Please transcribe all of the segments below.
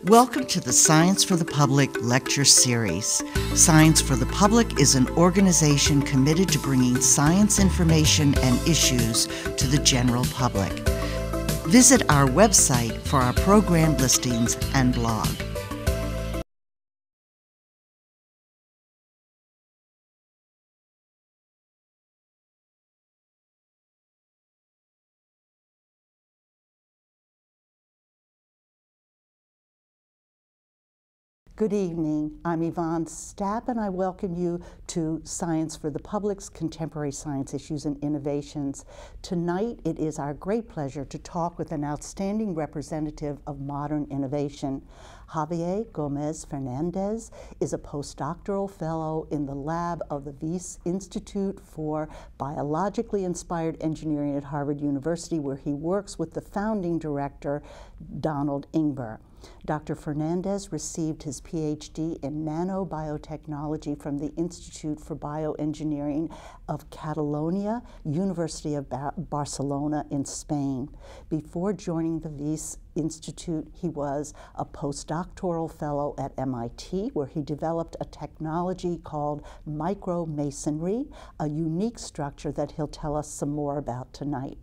Welcome to the Science for the Public lecture series. Science for the Public is an organization committed to bringing science information and issues to the general public. Visit our website for our program listings and blog. Good evening. I'm Yvonne Stapp, and I welcome you to Science for the Public's Contemporary Science Issues and Innovations. Tonight, it is our great pleasure to talk with an outstanding representative of modern innovation. Javier Fernández is a postdoctoral fellow in the lab of the Wyss Institute for Biologically Inspired Engineering at Harvard University, where he works with the founding director, Ingber. Dr. Fernández received his PhD in nanobiotechnology from the Institute for Bioengineering of Catalonia, University of Barcelona in Spain. Before joining the Wyss Institute, he was a postdoctoral fellow at MIT, where he developed a technology called micromasonry, a unique structure that he'll tell us some more about tonight.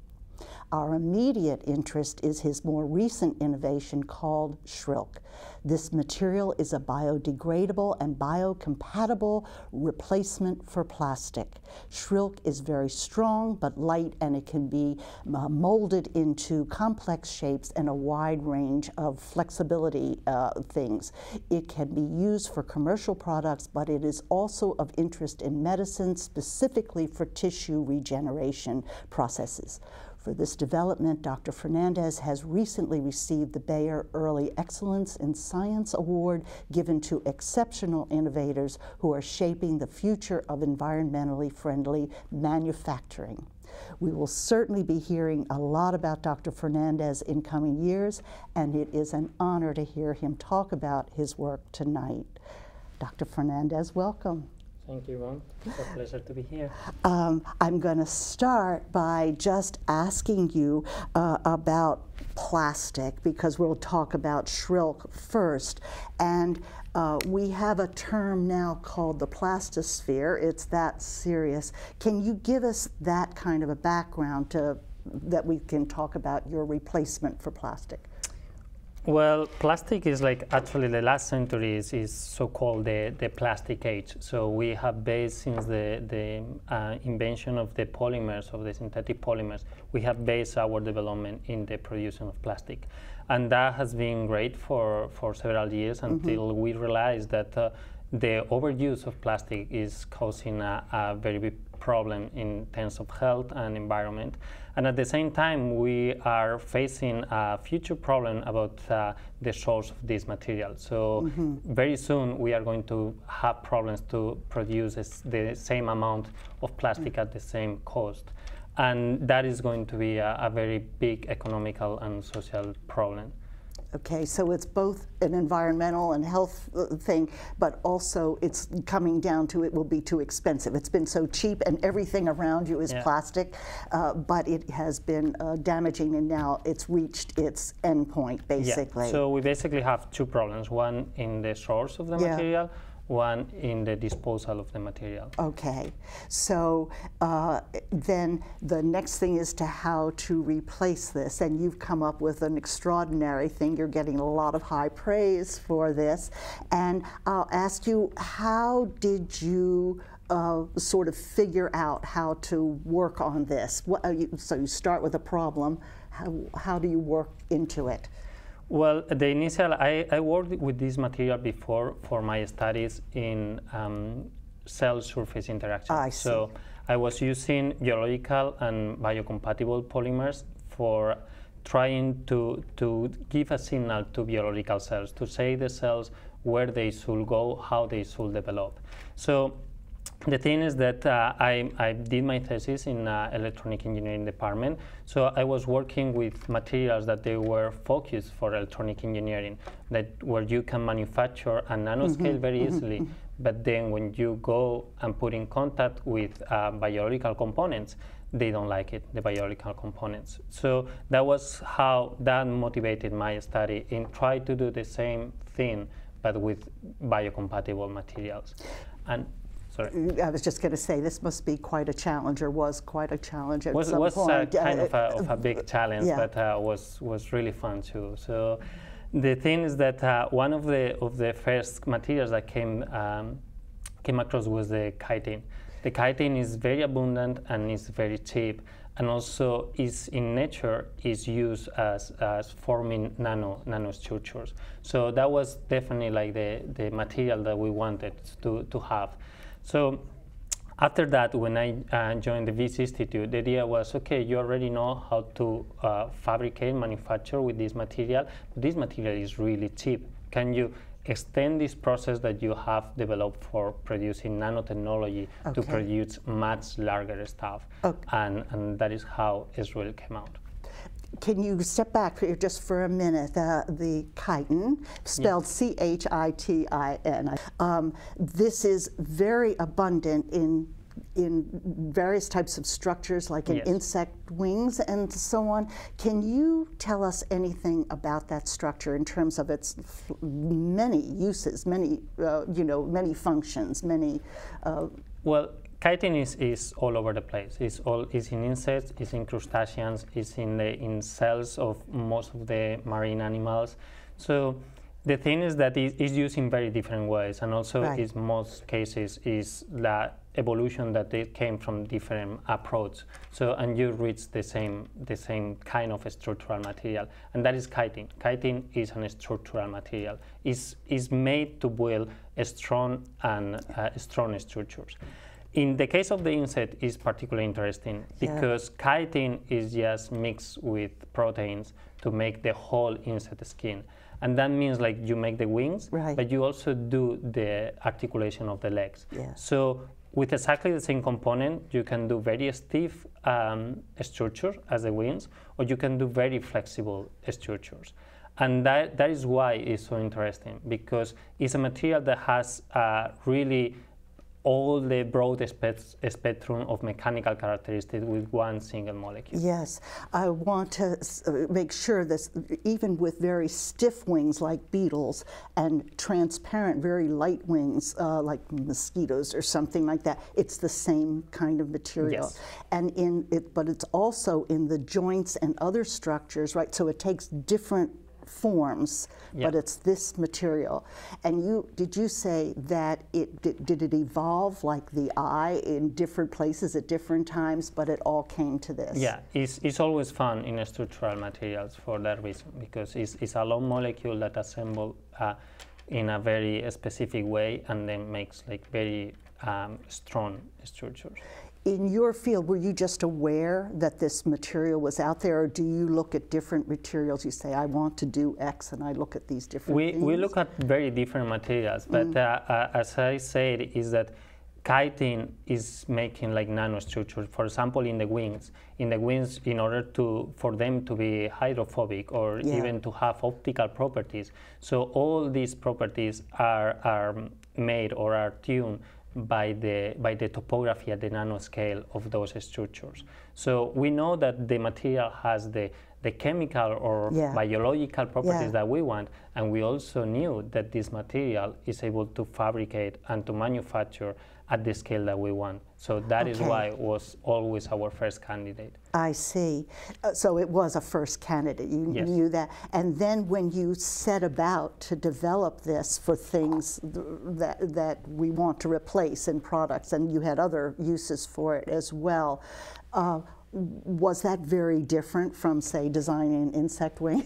Our immediate interest is his more recent innovation called Shrilk. This material is a biodegradable and biocompatible replacement for plastic. Shrilk is very strong but light, and it can be molded into complex shapes and a wide range of flexibility things. It can be used for commercial products, but it is also of interest in medicine, specifically for tissue regeneration processes. For this development, Dr. Fernández has recently received the Bayer Early Excellence in Science Award, given to exceptional innovators who are shaping the future of environmentally friendly manufacturing. We will certainly be hearing a lot about Dr. Fernández in coming years, and it is an honor to hear him talk about his work tonight. Dr. Fernández, welcome. Thank you, Ron. It's a pleasure to be here. I'm going to start by just asking you about plastic, because we'll talk about Shrilk first. And we have a term now called the plastosphere. It's that serious. Can you give us that kind of a background that we can talk about your replacement for plastic? Well, plastic is actually the last century is so-called the plastic age. So we have based, since the invention of the polymers, of the synthetic polymers, we have based our development in the production of plastic. And that has been great for several years until we realized that the overuse of plastic is causing a very big problem in terms of health and environment. And at the same time, we are facing a future problem about the source of this material. So very soon we are going to have problems to produce the same amount of plastic at the same cost. And that is going to be a very big economical and social problem. Okay, so it's both an environmental and health thing, but also it's coming down to it will be too expensive. It's been so cheap and everything around you is plastic, but it has been damaging, and now it's reached its end point, basically. Yeah. So we basically have two problems, one in the source of the material, one in the disposal of the material. Okay, so then the next thing is how to replace this, and you've come up with an extraordinary thing. You're getting a lot of high praise for this, and I'll ask you, how did you sort of figure out how to work on this? So you start with a problem. How do you work into it? Well, I worked with this material before for my studies in cell surface interaction. I see. So I was using biological and biocompatible polymers for trying to give a signal to biological cells, to say the cells where they should go, how they should develop. So the thing is that I did my thesis in electronic engineering department, so I was working with materials that they were focused for electronic engineering, where you can manufacture a nanoscale very easily but then when you go and put in contact with biological components, they don't like it, the biological components. So that was how that motivated my study in trying to do the same thing, but with biocompatible materials. And sorry. I was just going to say, this must be quite a challenge, or was quite a challenge at some was point. Kind of a big challenge, yeah. but was really fun too. So the thing is that one of the first materials that came across was the chitin. The chitin is very abundant and is very cheap, and also is in nature is used as forming nanostructures. So that was definitely like the material that we wanted to have. So after that, when I joined the Wyss Institute, the idea was, okay, you already know how to fabricate, manufacture with this material, but this material is really cheap. Can you extend this process that you have developed for producing nanotechnology to produce much larger stuff? And that is how Shrilk came out. Can you step back here just for a minute? The chitin, spelled C-H-I-T-I-N. This is very abundant in various types of structures, like in insect wings and so on. Can you tell us anything about that structure in terms of its many uses, many many functions, many? Well, chitin is all over the place. It's in insects, it's in crustaceans, it's in cells of most of the marine animals. So the thing is that it's used in very different ways, and also in most cases is the evolution that it came from different approaches. So, and you reach the same kind of structural material, and that is chitin. Chitin is a structural material. It's made to build strong structures. In the case of the insect, it's particularly interesting because chitin is just mixed with proteins to make the whole insect skin. And that means like you make the wings, but you also do the articulation of the legs. So with exactly the same component, you can do very stiff structure as the wings, or you can do very flexible structures. And that is why it's so interesting, because it's a material that has really all the broad spectrum of mechanical characteristics with one single molecule. Yes, I want to make sure that even with very stiff wings like beetles and transparent, very light wings like mosquitoes or something like that, it's the same kind of material. And but it's also in the joints and other structures, right? So it takes different forms, but it's this material. And did you say that did it evolve like the eye in different places at different times, but it all came to this? Yeah, it's always fun in structural materials for that reason, because it's a long molecule that assembles in a very specific way and then makes like very strong structures. In your field, were you just aware that this material was out there, or do you look at different materials? You say, I want to do X, and I look at these different things? We look at very different materials, but as I said, is that chitin is making like nanostructures. For example, in the wings, in order for them to be hydrophobic or even to have optical properties. So all these properties are made or are tuned by the topography at the nanoscale of those structures. So we know that the material has the chemical or biological properties that we want, and we also knew that this material is able to fabricate and to manufacture at the scale that we want. So that is why it was always our first candidate. I see. So it was a first candidate. You knew that. And then when you set about to develop this for things that we want to replace in products, and you had other uses for it as well, was that very different from, say, designing an insect wing?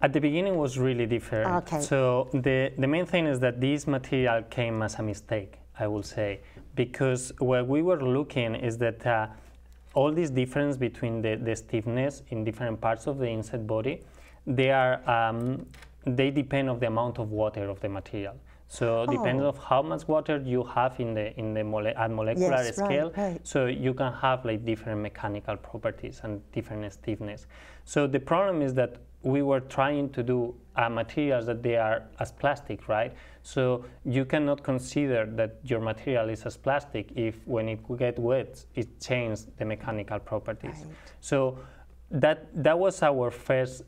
At the beginning was really different. So the main thing is that this material came as a mistake, I will say, because what we were looking is that all this difference between the stiffness in different parts of the insect body, they depend on the amount of water of the material. So depends on how much water you have at molecular scale. So you can have like different mechanical properties and different stiffness. So the problem is that we were trying to do materials that they are as plastic, right? So you cannot consider that your material is as plastic if when it gets wet, it changes the mechanical properties. Right. So that was our first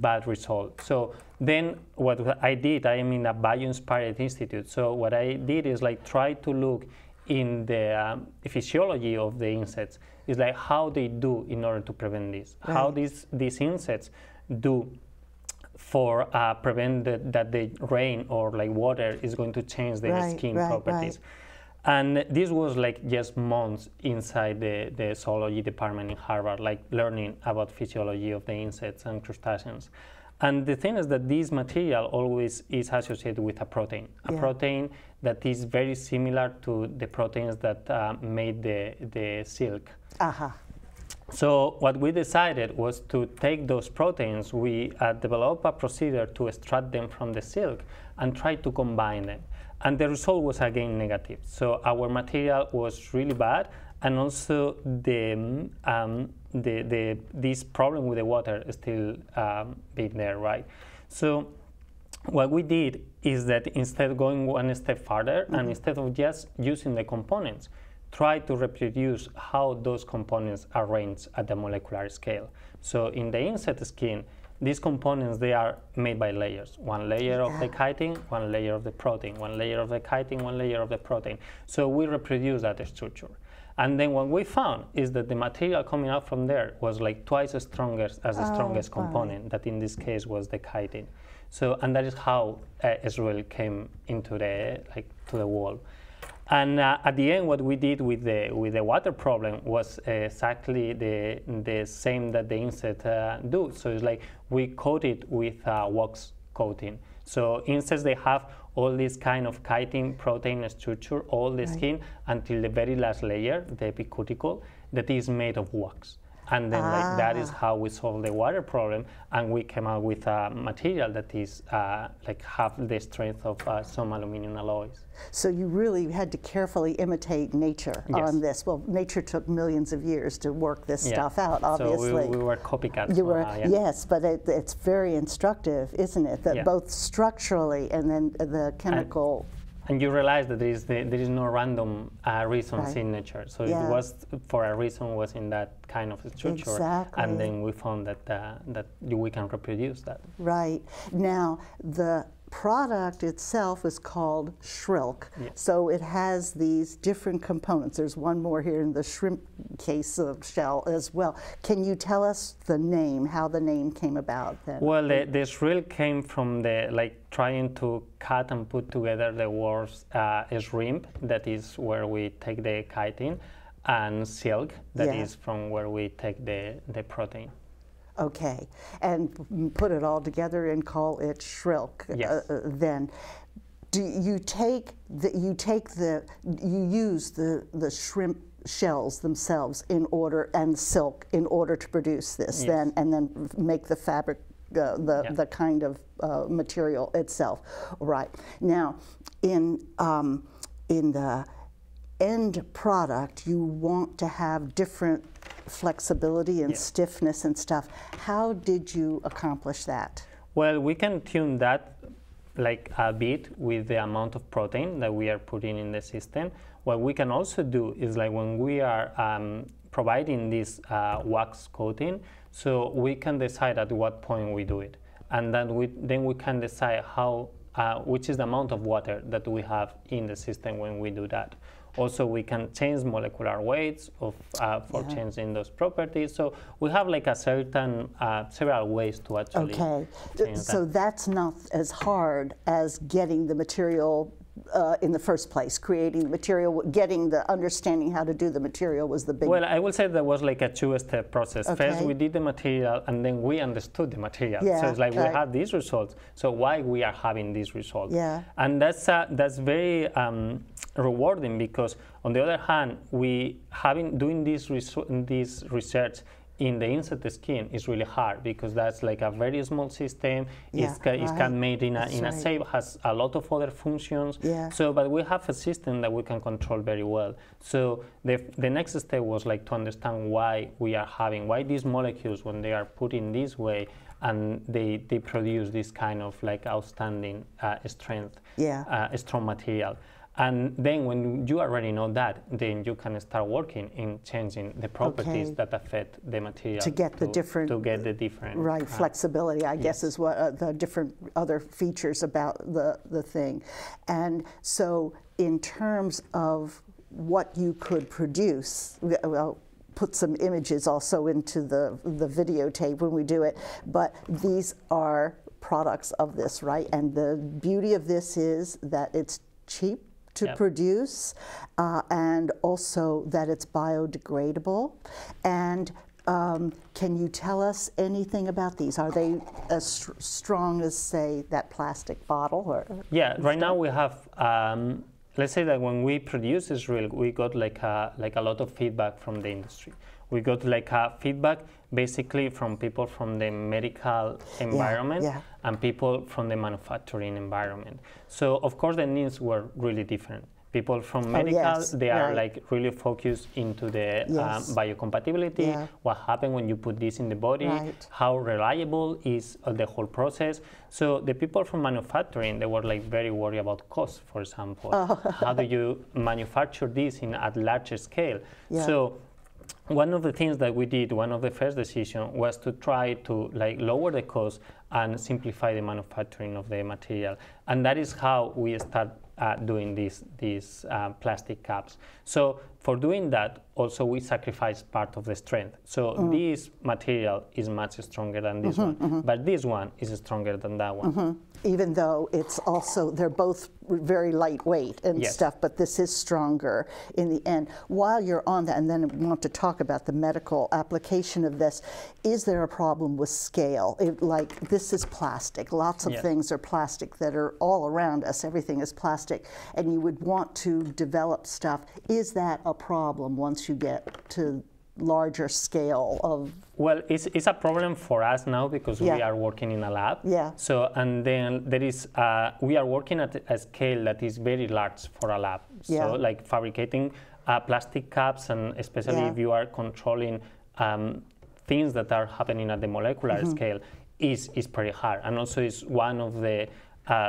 bad result. So then what I did, I am in a bio-inspired institute. So what I did is like try to look in the physiology of the insects, is like how they do in order to prevent this, right. How these insects do for prevent that the rain or like water is going to change their skin properties. And this was like just months inside the zoology department in Harvard, like learning about physiology of the insects and crustaceans. And the thing is that this material always is associated with a protein that is very similar to the proteins that made the silk. So what we decided was to take those proteins, we developed a procedure to extract them from the silk and try to combine them. And the result was again negative. So our material was really bad, and also this problem with the water is still being there, right? So what we did is that instead of going one step further, and instead of just using the components, try to reproduce how those components are arranged at the molecular scale. So in the insect skin, these components, they are made by layers. One layer of the chitin, one layer of the protein, one layer of the chitin, one layer of the protein. So we reproduce that structure. And then what we found is that the material coming out from there was like twice as strong as the strongest component, that in this case was the chitin. So, and that is how Shrilk came into to the wall. And at the end, what we did with the water problem was exactly the same that the insect do. So it's like we coat it with wax coating. So insects, they have all this kind of chitin protein structure, all the skin, until the very last layer, the epicuticle, that is made of wax. And then like, that is how we solve the water problem, and we came out with a material that is like half the strength of some aluminum alloys. So you really had to carefully imitate nature on this. Well, nature took millions of years to work this stuff out, obviously. So we were copycats. Yes, but it's very instructive, isn't it? That both structurally and then the chemical. And you realize that there is no random reasons in nature. So it was for a reason, was in that kind of structure. Exactly. And then we found that we can reproduce that. Right. Now, the product itself is called Shrilk. Yes. So it has these different components. There's one more here in the shrimp case of shell as well. Can you tell us the name, how the name came about then? Well, the Shrilk came from trying to cut and put together the words shrimp, that is where we take the chitin, and silk, that is from where we take the protein. Okay, and put it all together and call it Shrilk. Then, do you use the shrimp shells themselves and silk in order to produce this, then, and then make the fabric, the kind of material itself, right? Now, in the end product, you want to have different flexibility and stiffness and stuff. How did you accomplish that? Well, we can tune that like a bit with the amount of protein that we are putting in the system. What we can also do is like when we are providing this wax coating, so we can decide at what point we do it. And then we can decide which is the amount of water that we have in the system when we do that. Also, we can change molecular weights for changing those properties. So we have like a certain several ways to actually change so that's not as hard as getting the material in the first place, creating the material, getting the understanding how to do the material was the big. Well, I will say that was like a two-step process. First, we did the material, and then we understood the material. So it's like we had these results. So why we are having these results? And that's very rewarding, because on the other hand, doing this research in the insect skin is really hard because that's like a very small system. It's made in a safe, has a lot of other functions. So, but we have a system that we can control very well. So the next step was like to understand why these molecules, when they are put in this way, and they produce this kind of like outstanding strength, strong material. And then when you already know that, then you can start working in changing the properties that affect the material to get the different flexibility, I guess, is what the different other features about the thing. And so in terms of what you could produce, well, put some images also into the videotape when we do it, but these are products of this, right? And the beauty of this is that it's cheap to produce, and also that it's biodegradable. And can you tell us anything about these? Are they as strong as, say, that plastic bottle? Or right now we have, let's say that when we produce Shrilk, we got like a lot of feedback from the industry. We got like a feedback basically from people from the medical environment and people from the manufacturing environment. So of course the needs were really different. People from medical, they are like really focused into the biocompatibility, what happens when you put this in the body, how reliable is the whole process. So the people from manufacturing, they were like very worried about cost, for example. How do you manufacture this at larger scale? So one of the things that we did, one of the first decisions, was to try to like lower the cost and simplify the manufacturing of the material. And that is how we start doing these plastic caps. So for doing that, also we sacrifice part of the strength. So this material is much stronger than this one, but this one is stronger than that one. Even though it's also, they're both very lightweight and stuff, but this is stronger in the end. While you're on that, and then I want to talk about the medical application of this, is there a problem with scale? Like, this is plastic. Lots of things are plastic that are all around us. Everything is plastic. And you would want to develop stuff. Is that a problem once you get to larger scale of? Well, it's a problem for us now because we are working in a lab. So, and then there is, we are working at a scale that is very large for a lab. So like fabricating plastic caps, and especially if you are controlling things that are happening at the molecular scale, is pretty hard. And also is one of the,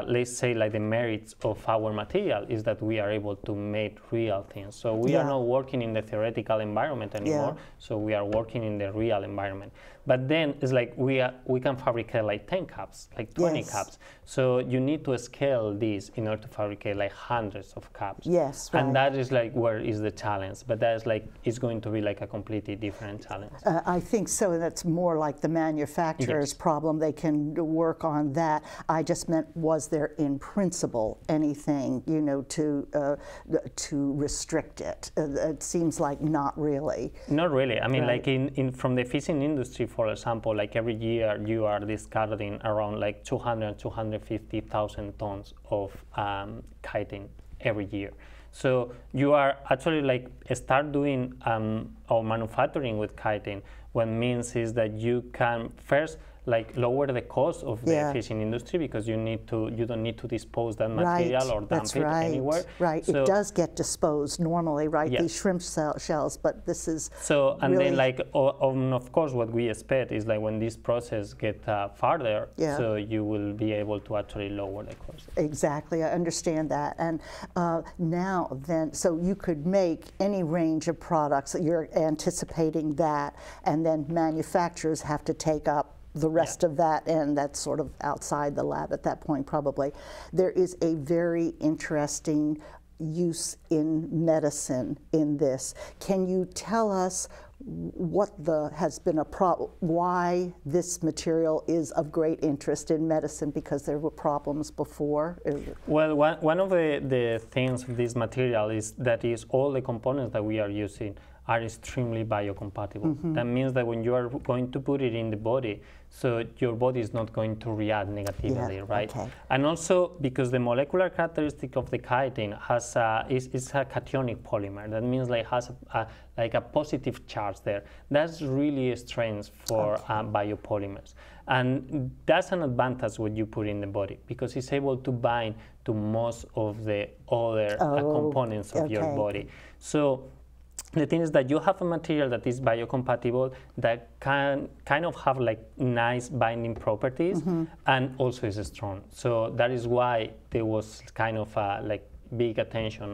let's say, like the merits of our material is that we are able to make real things. So we are not working in the theoretical environment anymore. So we are working in the real environment. But then it's like we can fabricate like 10 cups, like 20 cups. So you need to scale this in order to fabricate like hundreds of cups. And that is like where is the challenge. But that is like, it's going to be like a completely different challenge. I think so. That's more like the manufacturer's problem. They can work on that. I just meant, was there in principle anything, you know, to restrict it? It seems like not really. Not really. I mean, like from the fishing industry, for example, like every year you are discarding around like 250,000 tons of chitin every year. So you are actually like start doing or manufacturing with chitin. What means is that you can first like lower the cost of the fishing industry because you don't need to dispose that material or dump it anywhere. So it does get disposed normally, right? These shrimp shells, but this is so. And then like of course what we expect is like when this process get farther, so you will be able to actually lower the cost. Exactly, I understand that. And now then, so you could make any range of products. You're anticipating that, and then manufacturers have to take up the rest of that, and that's sort of outside the lab at that point probably. There is a very interesting use in medicine in this. Can you tell us what has been why this material is of great interest in medicine, because there were problems before? Well, one of the things of this material is that all the components that we are using are extremely biocompatible. That means that when you are going to put it in the body, so your body is not going to react negatively, right? Okay. And also because the molecular characteristic of the chitin has is a cationic polymer. That means like has like a positive charge there. That's really strange for biopolymers. And that's an advantage when you put in the body, because it's able to bind to most of the other components of your body. So the thing is that you have a material that is biocompatible, that can kind of have like nice binding properties, and also is strong. So that is why there was kind of like big attention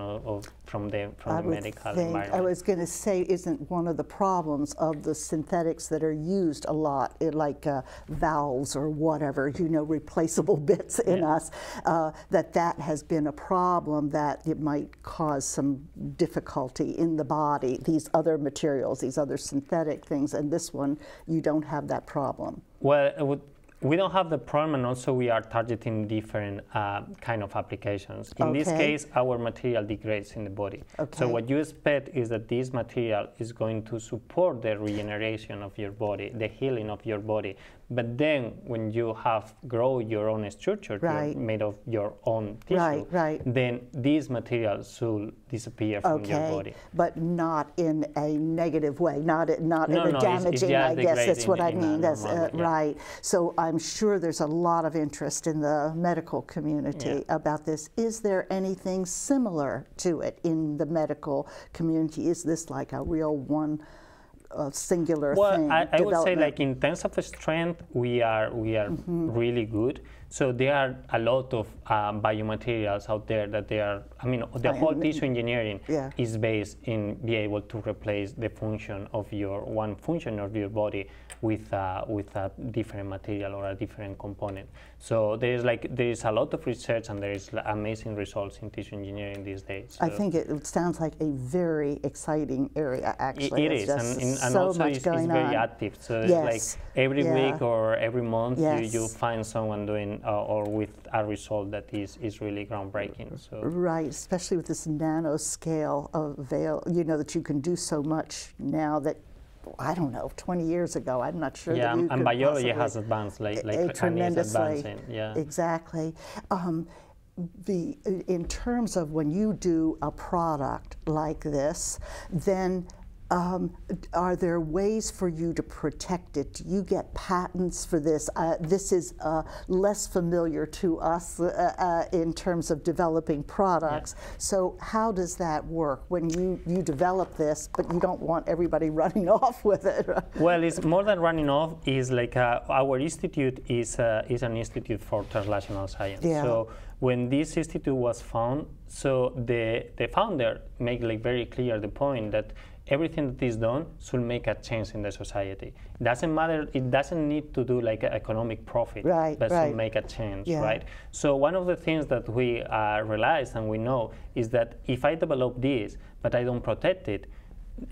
from the medical environment. I was going to say, isn't one of the problems of the synthetics that are used a lot, like valves or whatever, you know, replaceable bits in us, that has been a problem, that it might cause some difficulty in the body, these other materials, these other synthetic things, and this one, you don't have that problem. Well, we don't have the problem, and also we are targeting different kind of applications. In this case, our material degrades in the body. So what you expect is that this material is going to support the regeneration of your body, the healing of your body. But then when you have grow your own structure made of your own tissue, then these materials should disappear from your body. But not in a negative way, not in a damaging, I guess that's what I mean. That's right. So I'm sure there's a lot of interest in the medical community about this. Is there anything similar to it in the medical community? Is this like a real one singular thing? Well, I would say, like, in terms of strength, we are really good. So there are a lot of biomaterials out there that they are, I mean, the whole tissue engineering is based in being able to replace the function of one function of your body with a different material or a different component. So there is a lot of research, and there is amazing results in tissue engineering these days. So I think it sounds like a very exciting area, actually. It is, and also it's very active. So it's like every week or every month you find someone doing or with a result that is really groundbreaking. So right, especially with this nanoscale of you know, that you can do so much now that, I don't know, 20 years ago, I'm not sure that you and biology has advanced like tremendously. Yeah, exactly. In terms of when you do a product like this, then are there ways for you to protect it? Do you get patents for this? This is less familiar to us in terms of developing products. So how does that work when you develop this, but you don't want everybody running off with it? Well, it's more than running off. Is like our institute is an institute for translational science. So when this institute was found, so the founder made like very clear the point that everything that is done should make a change in the society. It doesn't matter, it doesn't need to do like economic profit, but should make a change, right? So one of the things that we realized and we know is that if I develop this, but I don't protect it,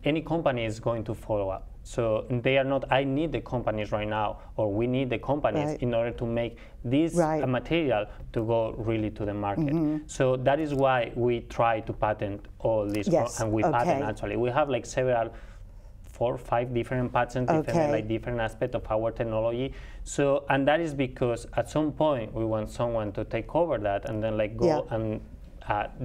any company is going to follow up. So they are not, I need the companies right now, or we need the companies in order to make this material to go really to the market. So that is why we try to patent all this, and we patent actually. We have like 4 or 5 different patents, different aspects of our technology. So, and that is because at some point we want someone to take over that and then like go and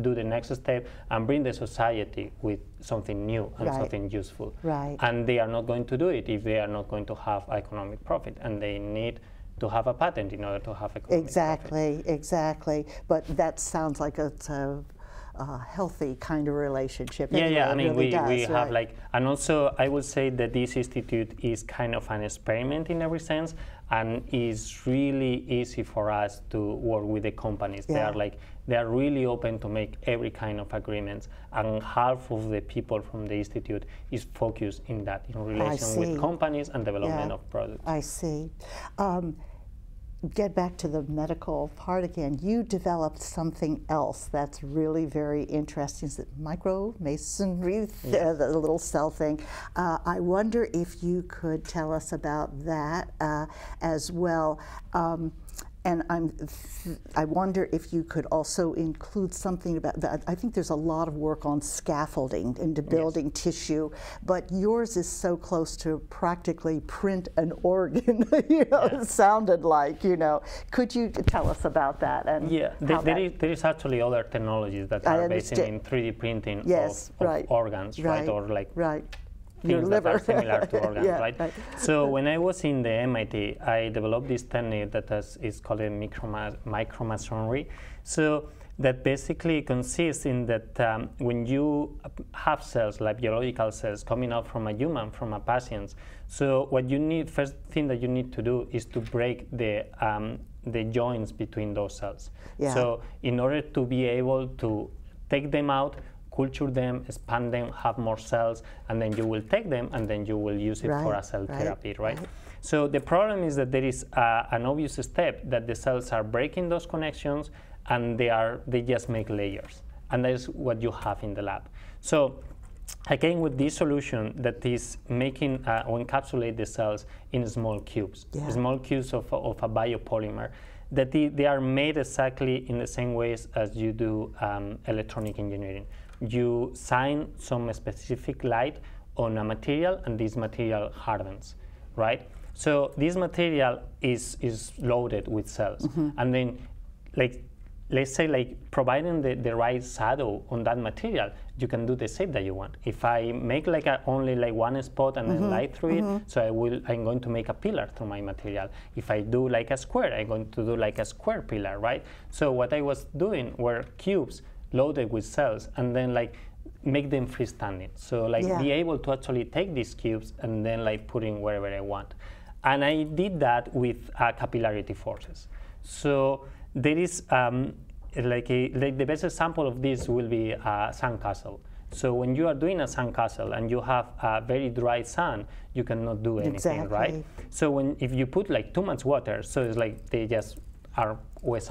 do the next step and bring the society with something new and something useful. And they are not going to do it if they are not going to have economic profit, and they need to have a patent in order to have economic profit. Exactly. But that sounds like it's a healthy kind of relationship. Anyway, I mean, really we have like, and also I would say that this institute is kind of an experiment in every sense, and is really easy for us to work with the companies. They are really open to make every kind of agreements, and half of the people from the institute is focused in that, in relation with companies and development of products. I see. Get back to the medical part again. You developed something else that's really very interesting. Is it micromasonry, the little cell thing? I wonder if you could tell us about that as well. And I wonder if you could also include something about that. I think there's a lot of work on scaffolding into building tissue, but yours is so close to practically print an organ. It sounded like, Could you tell us about that? And there is actually other technologies that are based in 3D printing of organs, right? Or like things that are similar to organs, right? So when I was in the MIT, I developed this technique that is called a micromasonry. So that basically consists in that when you have cells, like biological cells, coming out from a human, from a patient, so what you need, first thing that you need to do is to break the joints between those cells. So in order to be able to take them out, culture them, expand them, have more cells, and then you will take them and then you will use it for a cell therapy, right? So the problem is that there is an obvious step that the cells are breaking those connections and they just make layers. And that is what you have in the lab. So I came with this solution that is making or encapsulate the cells in small cubes, small cubes of a biopolymer that they are made exactly in the same ways as you do electronic engineering. You shine some specific light on a material and this material hardens, right? So this material is loaded with cells. And then let's say providing the right shadow on that material, you can do the shape that you want. If I make only one spot and then light through it, so I'm going to make a pillar through my material. If I do like a square, I'm going to do like a square pillar, right? So what I was doing were cubes loaded with cells and then make them freestanding. So be able to actually take these cubes and then put in wherever I want. And I did that with capillarity forces. So there is the best example of this will be a sandcastle. So when you are doing a sandcastle and you have a very dry sand, you cannot do anything, right? So if you put too much water, so it's they just are wash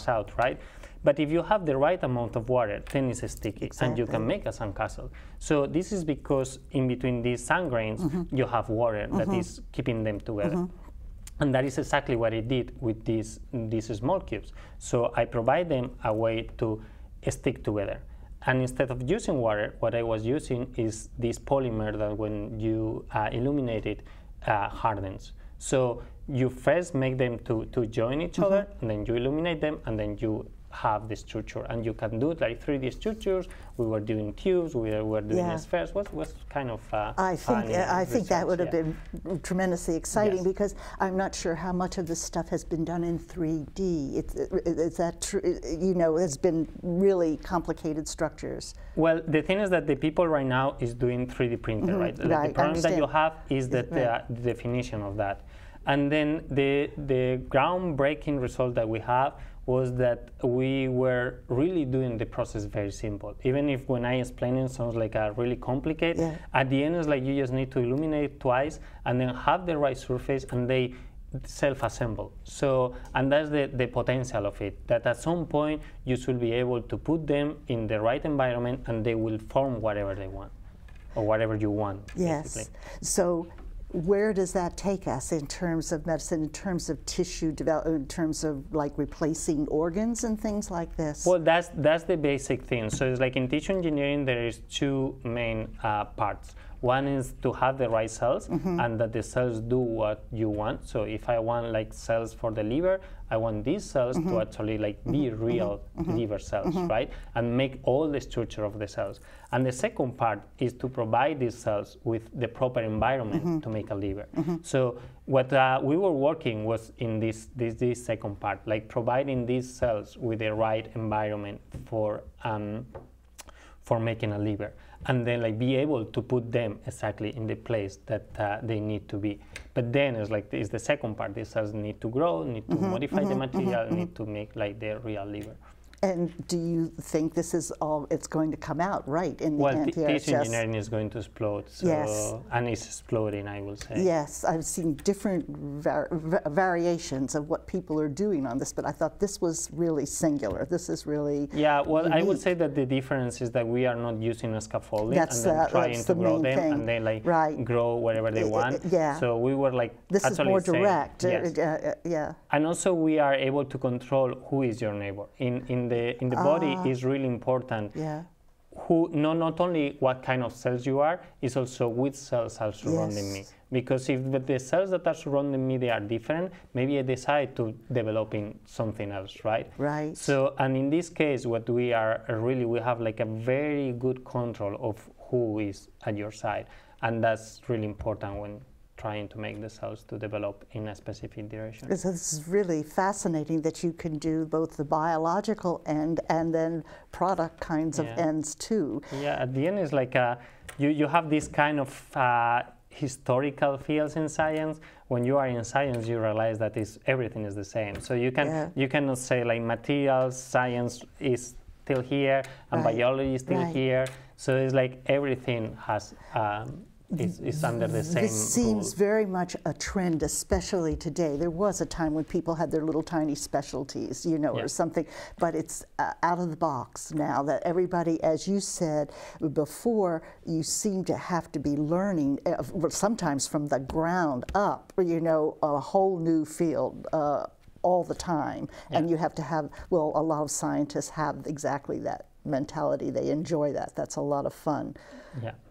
out, right? But if you have the right amount of water, then it's sticky and you can make a sandcastle. So this is because in between these sand grains, you have water that is keeping them together. And that is exactly what I did with these small cubes. So I provide them a way to stick together. And instead of using water, what I was using is this polymer that when you illuminate it, hardens. So you first make them to join each other, and then you illuminate them, and then you have the structure. And you can do 3D structures. We were doing tubes, we were doing spheres. Was kind of I think that would have been tremendously exciting because I'm not sure how much of this stuff has been done in 3D. Is that true? It's been really complicated structures. Well, the thing is that the people right now is doing 3D printer, right? The problem that you have is that the definition of that. And then the groundbreaking result that we have was that we were really doing the process very simple. Even if when I explain it sounds really complicated, at the end it's you just need to illuminate twice and then have the right surface and they self-assemble. So, and that's the potential of it, that at some point you should be able to put them in the right environment and they will form whatever they want, or whatever you want, basically. So where does that take us in terms of medicine, in terms of tissue development, in terms of replacing organs and things like this? Well, that's the basic thing. So it's in tissue engineering, there is two main parts. One is to have the right cells and that the cells do what you want. So if I want cells for the liver, I want these cells to actually be real liver cells, right? And make all the structure of the cells. And the second part is to provide these cells with the proper environment to make a liver. So what we were working was in this second part, providing these cells with the right environment for making a liver, and then be able to put them exactly in the place that they need to be. But then it's the second part. These cells need to grow, need to modify the material, need to make the real liver. And do you think this is all, it's going to come out right in the anti-RHS? Tissue engineering is going to explode, so, yes. And it's exploding, I will say. Yes, I've seen different variations of what people are doing on this, but I thought this was really singular. This is really unique. I would say that the difference is that we are not using a scaffolding and then trying to grow them thing. And they like grow wherever they want. So we were like this is more direct. Yes. And also we are able to control who is your neighbor. In the body is really important. Who not only what kind of cells you are, is also which cells are surrounding me. Because if the cells that are surrounding me, they are different, maybe I decide to developing something else, right? Right. So, and in this case, what we are really, we have like a very good control of who is at your side. And that's really important when trying to make the cells to develop in a specific direction. This is really fascinating that you can do both the biological end and then product kinds of ends too. Yeah, at the end it's like you have this kind of historical fields in science. When you are in science, you realize that everything is the same. So you cannot say like materials science is still here and biology is still here. So it's like everything has is under the same This seems rules. very much a trend, especially today. There was a time when people had their little tiny specialties, you know, or something, but it's out of the box now that everybody, as you said before, you seem to have to be learning, sometimes from the ground up, you know, a whole new field all the time. And you have to have, well, a lot of scientists have exactly that mentality. They enjoy that. That's a lot of fun.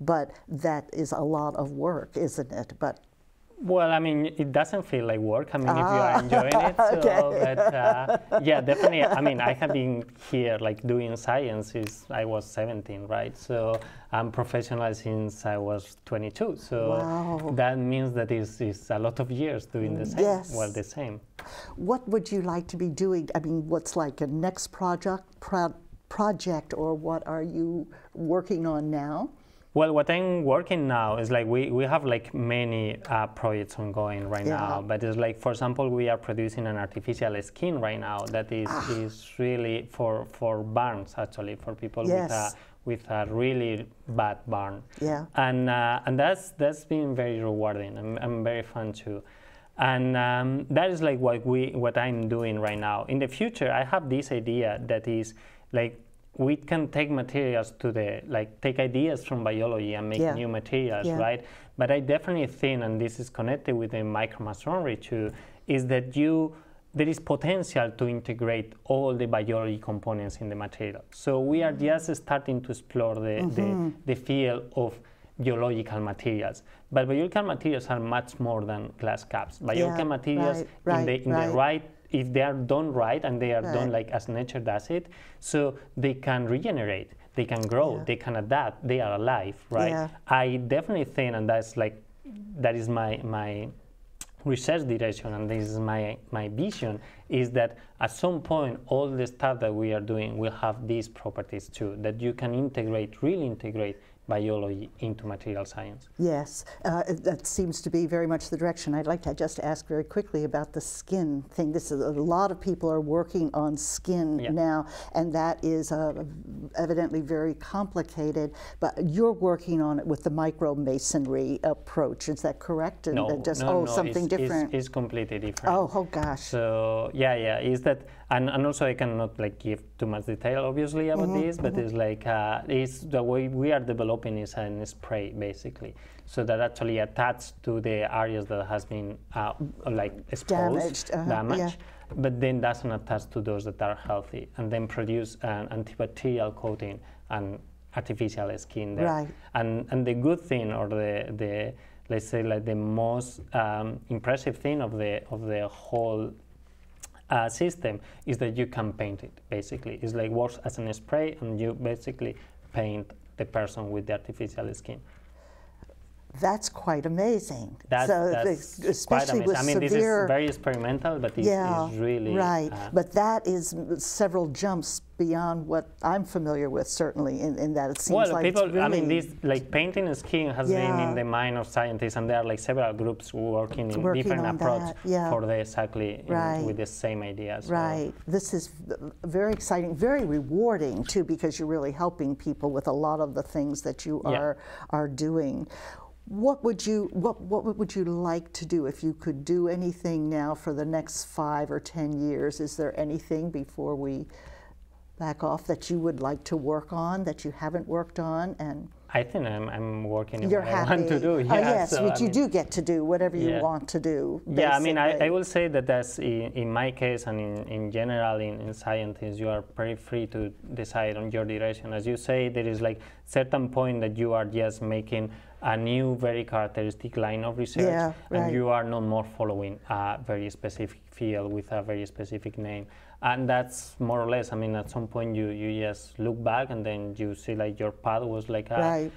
But that is a lot of work, isn't it? But well, I mean, it doesn't feel like work. I mean, if you are enjoying it. So, but yeah, definitely. I mean, I have been here like doing science since I was 17, right? So I'm professional since I was 22. So that means that it's a lot of years doing the same. Well, the same. What would you like to be doing? I mean, what's like a next project, or what are you working on now? Well, what I'm working now is like we have like many projects ongoing right now, but it's like, for example, we are producing an artificial skin right now that is really for burns, actually, for people with a really bad burn. And that's been very rewarding and very fun too. And that is like what I'm doing right now. In the future, I have this idea that is like, we can take materials to take ideas from biology and make new materials, right? But I definitely think, and this is connected with the micromasonry too, is that there is potential to integrate all the biology components in the material. So we are just starting to explore the field of biological materials. But biological materials are much more than glass caps. Biological materials in the right, if they are done right and they are done like as nature does it, so they can regenerate, they can grow, they can adapt, they are alive, right? I definitely think, and that is my research direction, and this is my vision, is that at some point all the stuff that we are doing will have these properties too, that you can really integrate biology into material science. Yes, that seems to be very much the direction. I'd like to just ask very quickly about the skin thing. This is, a lot of people are working on skin now, and that is evidently very complicated, but you're working on it with the micromasonry approach. Is that correct? And something different. It's completely different. Oh gosh. So is that, and also I cannot like give too much detail obviously about this, but it's like it's the way we are developing is a spray basically, so that actually attached to the areas that has been like exposed, damaged, but then doesn't attach to those that are healthy, and then produce an antibacterial coating and artificial skin there. And the good thing, or the let's say like the most impressive thing of the whole system is that you can paint it. Basically, it's like works as a spray, and you basically paint the person with the artificial skin. That's quite amazing. That's especially quite amazing. with I mean, this is very experimental, but it's really right. But that is several jumps beyond what I'm familiar with. Certainly, in that it seems like people. It's really, I mean, this like painting skin has been in the mind of scientists, and there are like several groups working in different approaches for exactly with the same ideas. Right. This is very exciting, very rewarding too, because you're really helping people with a lot of the things that you are doing. What would you like to do if you could do anything now for the next 5 or 10 years? Is there anything before we back off that you would like to work on that you haven't worked on? And I think I'm working on You're what happy. I want to do. Yeah, yes, so, but you do get to do whatever you want to do. Basically. Yeah, I mean, I will say that that's in my case and in general in scientists, you are very free to decide on your direction. As you say, there is like certain point that you are just making a new, very characteristic line of research, and you are not more following a very specific field with a very specific name. And that's more or less, I mean, at some point you just look back and then you see like your path was like a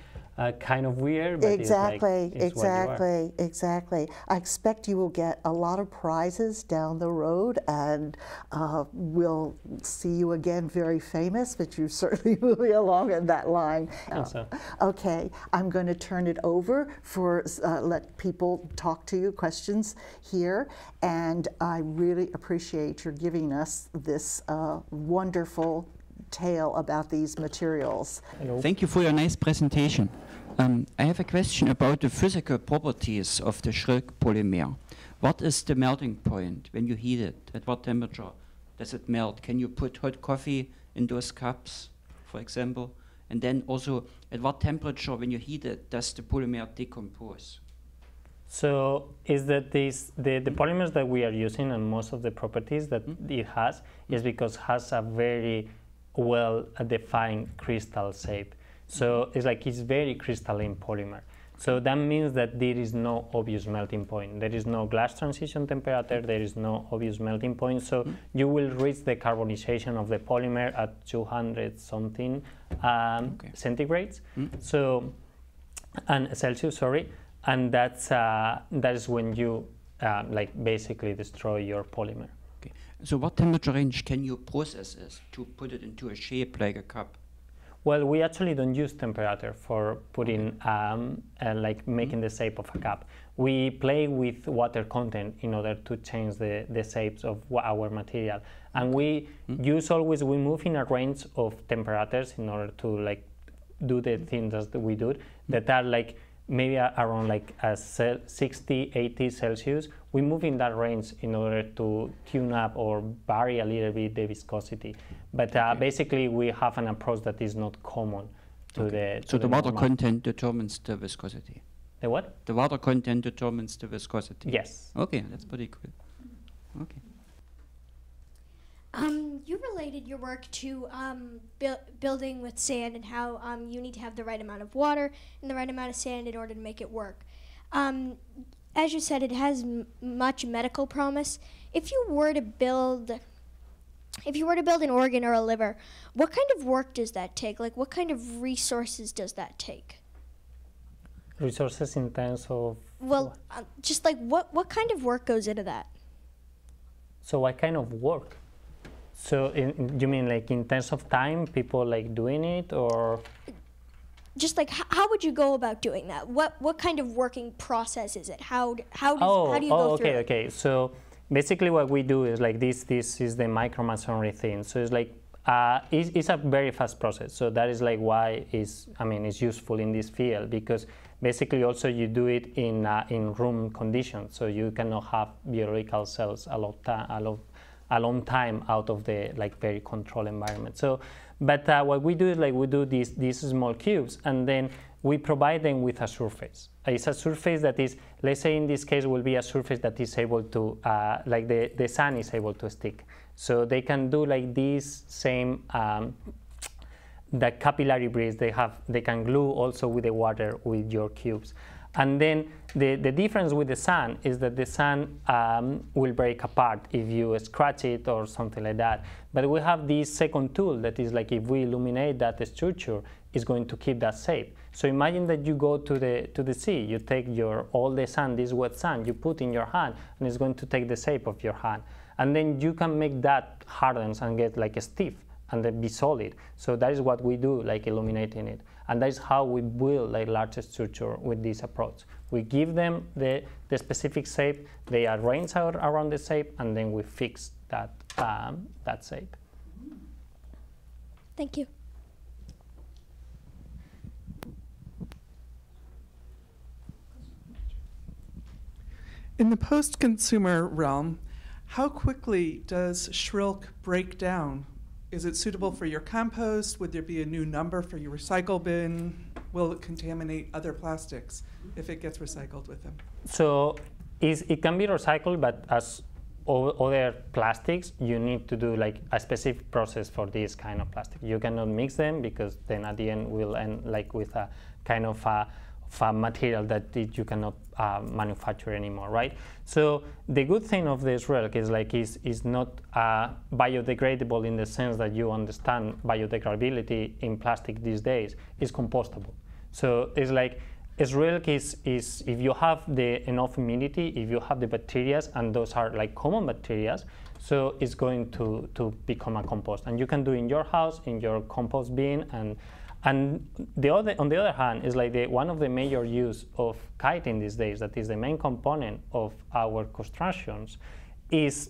kind of weird, but exactly. Exactly. I expect you will get a lot of prizes down the road, and we'll see you again very famous, but you certainly will be along in that line. So. Okay, I'm going to turn it over for let people talk to you, questions here, and I really appreciate your giving us this wonderful tale about these materials. Hello. Thank you for your nice presentation. I have a question about the physical properties of the Shrilk polymer. What is the melting point when you heat it? At what temperature does it melt? Can you put hot coffee in those cups, for example? And then also, at what temperature when you heat it does the polymer decompose? So is that the polymers that we are using and most of the properties that it has is because it has a very well-defined crystal shape. So it's very crystalline polymer. So that means that there is no obvious melting point. There is no glass transition temperature, there is no obvious melting point. So you will reach the carbonization of the polymer at 200 something centigrades. So, and Celsius, sorry. And that is when you basically destroy your polymer. Okay. So what temperature range can you process this to put it into a shape like a cup? Well, we actually don't use temperature for putting, making the shape of a cup. We play with water content in order to change the shapes of our material. And we we move in a range of temperatures in order to do the things that we do that are maybe around 60, 80 Celsius. We move in that range in order to tune up or vary a little bit the viscosity. But basically we have an approach that is not common to the So the water content determines the viscosity? The what? The water content determines the viscosity? Yes. Okay, that's pretty cool. Okay. You related your work to building with sand and how you need to have the right amount of water and the right amount of sand in order to make it work. As you said, it has much medical promise. If you were to build an organ or a liver, what kind of work does that take? Like, what kind of resources does that take? Resources in terms of? Well, just what kind of work goes into that? So what kind of work? So you mean in terms of time, people doing it, or? Just how would you go about doing that? What kind of working process is it? How do you go through it? Okay. So basically what we do is this is the micromasonry thing. So it's it's a very fast process. So that is why it's useful in this field, because basically also you do it in room conditions. So you cannot have biological cells a long time out of the very controlled environment. So, but what we do is we do these small cubes, and then we provide them with a surface. It's a surface that is, let's say in this case, will be a surface that is able to, the sun is able to stick. So they can do this same, the capillary breeze they can glue also with the water with your cubes. And then the difference with the sand is that the sand will break apart if you scratch it or something like that. But we have this second tool that is like if we illuminate that structure, it's going to keep that shape. So imagine that you go to the sea, you take all the sand, this wet sand, you put in your hand, and it's going to take the shape of your hand. And then you can make that harden and get like a stiff and then be solid. So that is what we do, like illuminating it. And that is how we build like large structure with this approach. We give them the specific shape, they arrange around the shape, and then we fix that shape. Thank you. In the post-consumer realm, how quickly does Shrilk break down? Is it suitable for your compost? Would there be a new number for your recycle bin? Will it contaminate other plastics if it gets recycled with them? So it can be recycled, but as other plastics, you need to do like a specific process for this kind of plastic. You cannot mix them because then at the end we'll end like with a kind of a material that you cannot manufacture anymore, right? So the good thing of this Shrilk is like is not biodegradable in the sense that you understand biodegradability in plastic these days. It's compostable. So it's like Shrilk is if you have enough humidity, if you have the bacteria, and those are like common bacteria, so it's going to become a compost, and you can do in your house, in your compost bin, and on the other hand, is like one of the major use of chitin these days, that is the main component of our constructions, is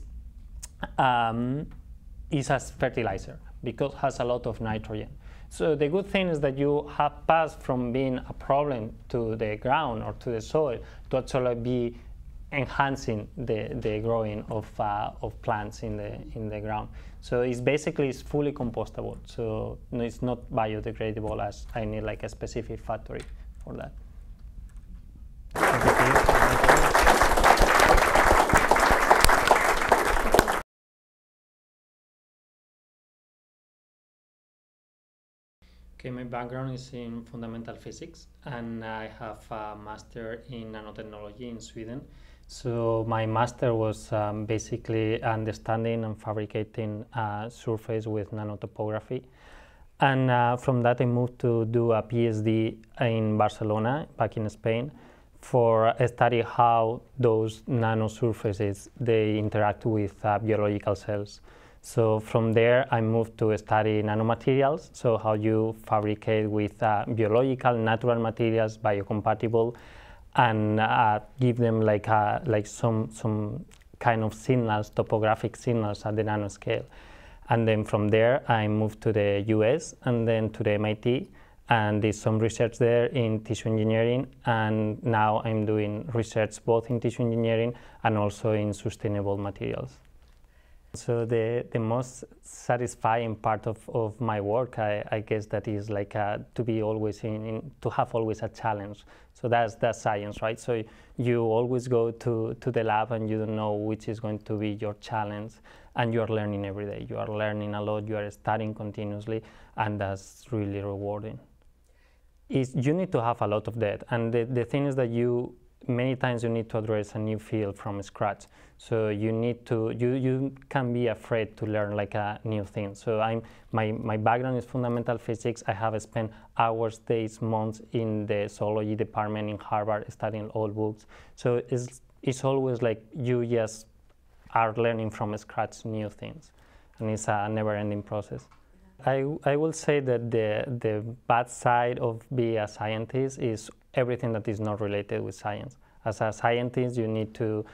as fertilizer, because it has a lot of nitrogen. So the good thing is that you have passed from being a problem to the ground or to the soil to actually be enhancing the growing of plants in the ground. So it's basically fully compostable. So it's not biodegradable, as I need like a specific factory for that. Okay, my background is in fundamental physics, and I have a master in nanotechnology in Sweden. So my master was basically understanding and fabricating surface with nanotopography. And from that I moved to do a PhD in Barcelona, back in Spain, for study how those nanosurfaces, they interact with biological cells. So from there I moved to study nanomaterials, so how you fabricate with biological, natural materials, biocompatible, and give them like some kind of signals, topographic signals at the nanoscale. And then from there I moved to the US and then to the MIT and did some research there in tissue engineering, and now I'm doing research both in tissue engineering and also in sustainable materials. So the most satisfying part of my work, I guess, that is like to be always to have always a challenge. So that's science, right? So you always go to the lab and you don't know which is going to be your challenge, and you are learning every day. You are learning a lot, you are studying continuously, and that's really rewarding. You need to have a lot of that, and the thing is that many times you need to address a new field from scratch. So you can be afraid to learn like a new thing. So my background is fundamental physics. I have spent hours, days, months in the zoology department in Harvard studying old books. So it's always like you just are learning from scratch new things, and it's a never-ending process. I will say that the bad side of being a scientist is everything that is not related with science. As a scientist, you need to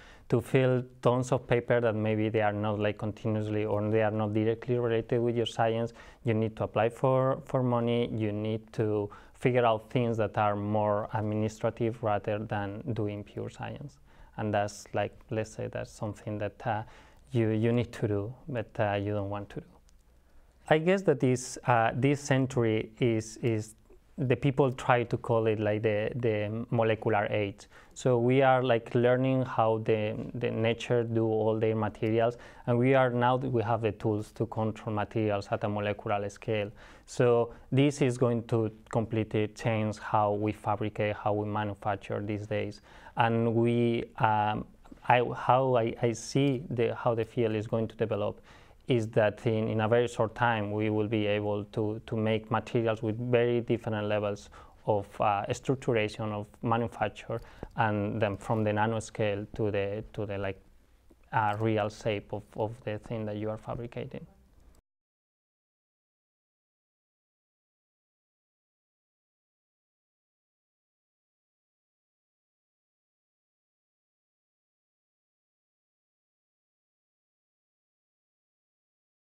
fill tons of paper that maybe they are not like continuously or they are not directly related with your science. You need to apply for money. You need to figure out things that are more administrative rather than doing pure science. And that's like, let's say that's something that you need to do, but you don't want to do. I guess that this century is the people try to call it like the molecular age. So we are like learning how the nature do all their materials, and we have the tools to control materials at a molecular scale. So this is going to completely change how we fabricate, how we manufacture these days. And how I see how the field is going to develop is that in a very short time we will be able to make materials with very different levels of structuration of manufacture, and then from the nanoscale to the like real shape of the thing that you are fabricating.